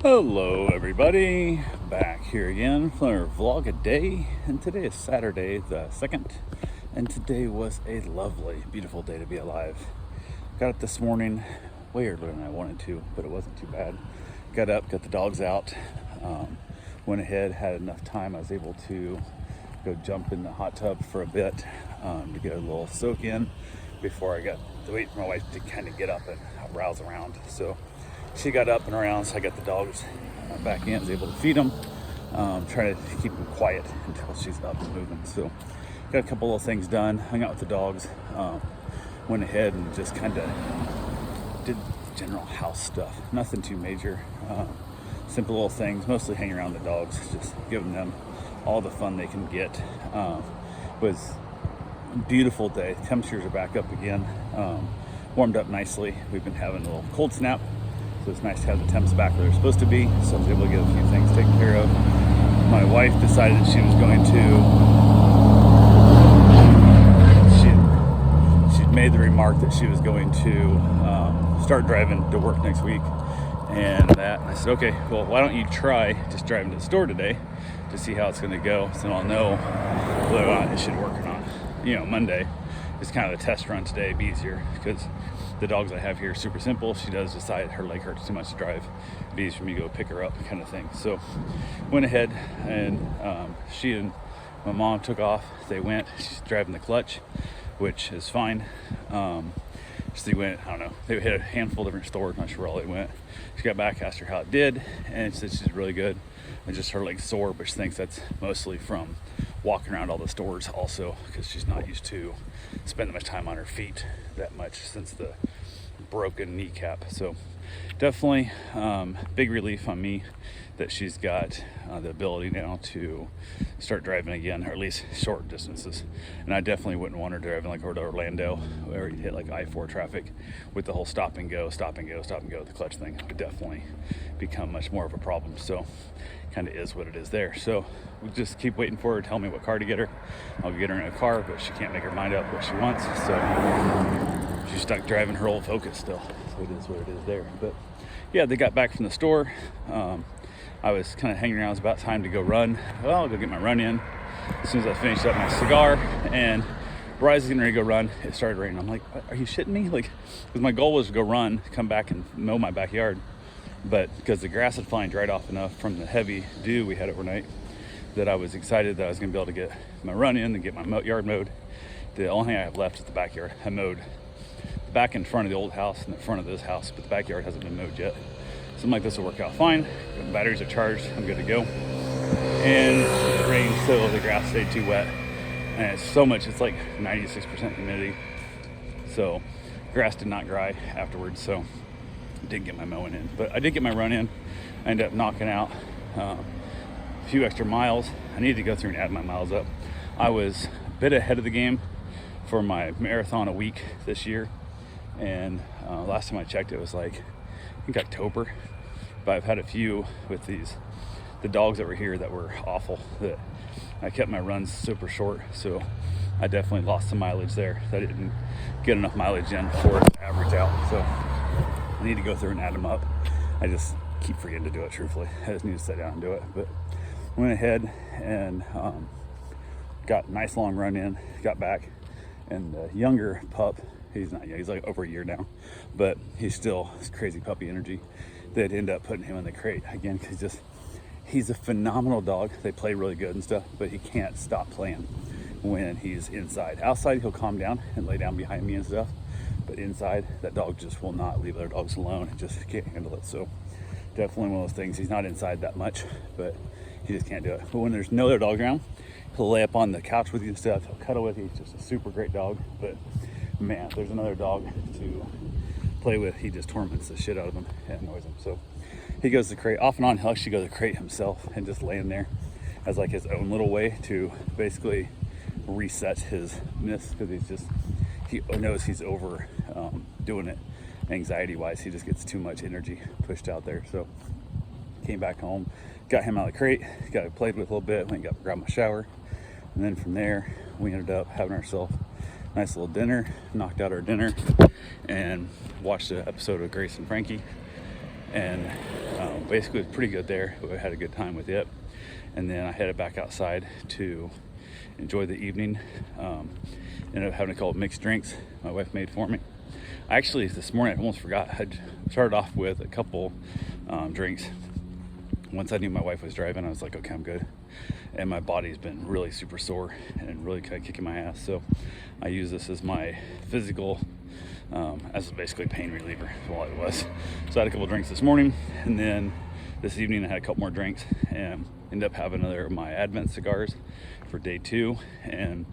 Hello everybody, back here again for another vlog a day, and today is Saturday the 2nd, and today was a lovely, beautiful day to be alive. Got up this morning way earlier than I wanted to, but it wasn't too bad. Got up, got the dogs out, went ahead, had enough time. I was able to go jump in the hot tub for a bit to get a little soak in before I got to wait for my wife to kind of get up and rouse around. So she got up and around, so I got the dogs back in, was able to feed them, try to keep them quiet until she's up and moving. So got a couple of things done, hung out with the dogs, went ahead and just kind of did general house stuff, nothing too major, simple little things, mostly hanging around the dogs, just giving them all the fun they can get. Was a beautiful day, temperatures are back up again, warmed up nicely. We've been having a little cold snap, so it's nice to have the temps back where they're supposed to be, so I was able to get a few things taken care of. My wife decided she was going to, she'd made the remark that she was going to start driving to work next week, and I said, okay, well, why don't you try just driving to the store today to see how it's going to go, so I'll know whether or not it should work or not. You know, Monday is kind of a test run today, be easier, because the dogs I have here are super simple. She does decide her leg hurts too much to drive, it'd be easy for me to go pick her up kind of thing. So went ahead and she and my mom took off. They went, she's driving the clutch, which is fine. So they went, I don't know, they hit a handful of different stores, not sure where all they went. She got back, asked her how it did, and she said she's really good. And just her leg's sore, but she thinks that's mostly from walking around all the stores also, because she's not used to spending much time on her feet that much since the broken kneecap. So definitely big relief on me that she's got the ability now to start driving again, or at least short distances. And I definitely wouldn't want her driving like over to Orlando, where you hit like I-4 traffic with the whole stop and go, stop and go, stop and go. The clutch thing would definitely become much more of a problem. So kind of is what it is there. So we'll just keep waiting for her to tell me what car to get her. I'll get her in a car, but she can't make her mind up what she wants. So she's stuck driving her old Focus still. So it is what it is there. But yeah, they got back from the store. I was kind of hanging around. It was about time to go run. Well, I'll go get my run in. As soon as I finished up my cigar and Bryce was getting ready to go run, it started raining. I'm like, are you shitting me? Like, because my goal was to go run, come back and mow my backyard. But because the grass had finally dried off enough from the heavy dew we had overnight, that I was excited that I was going to be able to get my run in and get my yard mowed. The only thing I have left is the backyard. I mowed the back in front of the old house and the front of this house, but the backyard hasn't been mowed yet. So I'm like, this will work out fine. The batteries are charged, I'm good to go. And it rained, so the grass stayed too wet. And it's so much, it's like 96% humidity. So grass did not dry afterwards, so I didn't get my mowing in. But I did get my run in. I ended up knocking out a few extra miles. I needed to go through and add my miles up. I was a bit ahead of the game for my marathon a week this year. And last time I checked, it was like, I think October, but I've had a few with the dogs that were here that were awful, that I kept my runs super short, so I definitely lost some mileage there. I didn't get enough mileage in for it to average out, so I need to go through and add them up. I just keep forgetting to do it, truthfully. I just need to sit down and do it, but went ahead and got a nice long run in, got back, and the younger pup, he's not young, he's like over a year now, but he's still crazy puppy energy. They'd end up putting him in the crate again, because he's a phenomenal dog. They play really good and stuff, but he can't stop playing when he's inside. Outside, he'll calm down and lay down behind me and stuff, but inside, that dog just will not leave other dogs alone. He just can't handle it. So definitely one of those things. He's not inside that much, but he just can't do it. But when there's no other dog around, he'll lay up on the couch with you and stuff. He'll cuddle with you. He's just a super great dog. But man, if there's another dog to play with, he just torments the shit out of him and annoys him. So he goes to the crate. Off and on, he'll actually go to the crate himself and just lay in there as like his own little way to basically reset his miss, because he knows he's over doing it anxiety wise. He just gets too much energy pushed out there. So came back home, got him out of the crate, played with a little bit, went and grabbed my shower, and then from there we ended up having ourselves a nice little dinner, knocked out our dinner, and watched an episode of Grace and Frankie. And basically it was pretty good there. I had a good time with it. And then I headed back outside to enjoy the evening. Ended up having a couple of mixed drinks my wife made for me. Actually, this morning I almost forgot. I started off with a couple drinks. Once I knew my wife was driving, I was like, okay, I'm good. And my body's been really super sore and really kind of kicking my ass. So I use this as my physical, as basically pain reliever is what it was. So I had a couple drinks this morning, and then this evening I had a couple more drinks and ended up having another of my Advent cigars for day 2. And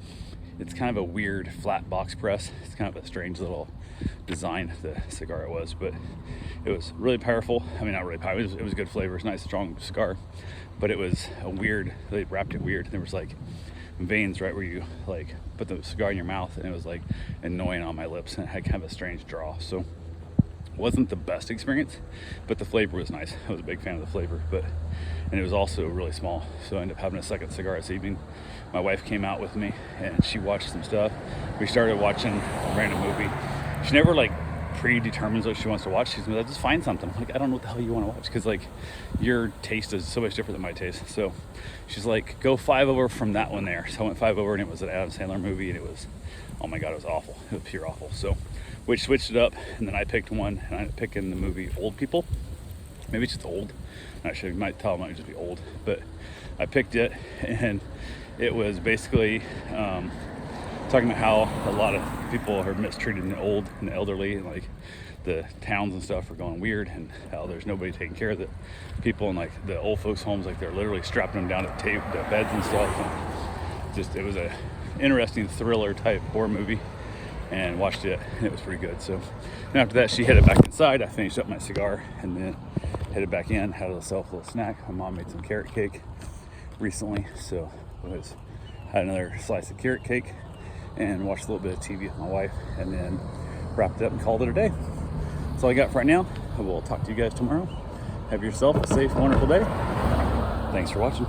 it's kind of a weird flat box press. It's kind of a strange little design, the cigar it was, but it was really powerful. I mean, not really powerful, it was good flavor. It's a nice strong cigar, but it was a weird, they wrapped it weird. There was like veins right where you like put the cigar in your mouth, and it was like annoying on my lips, and it had kind of a strange draw. So it wasn't the best experience, but the flavor was nice. I was a big fan of the flavor, and it was also really small. So I ended up having a second cigar this evening. My wife came out with me and she watched some stuff. We started watching a random movie. She never like predetermines what she wants to watch. She's like, just find something. I'm like, I don't know what the hell you want to watch, because like your taste is so much different than my taste. So she's like, go 5 over from that one there. So I went 5 over, and it was an Adam Sandler movie, and it was, oh my God, it was awful. It was pure awful. So we switched it up, and then I picked one, and I ended up picking the movie Old People. Maybe it's just old. Actually, you might tell it might just be old, but I picked it, and it was basically talking about how a lot of people are mistreated and old and elderly, and like the towns and stuff are going weird, and how there's nobody taking care of the people, and like the old folks' homes, like they're literally strapping them down to the beds and stuff. And just, it was a interesting thriller type horror movie, and watched it, and it was pretty good. So then after that, she headed back inside. I finished up my cigar, and then headed back in, had myself a little snack. My mom made some carrot cake recently, so had another slice of carrot cake and watched a little bit of TV with my wife, and then wrapped it up and called it a day. That's all I got for right now. I will talk to you guys tomorrow. Have yourself a safe, wonderful day. Thanks for watching.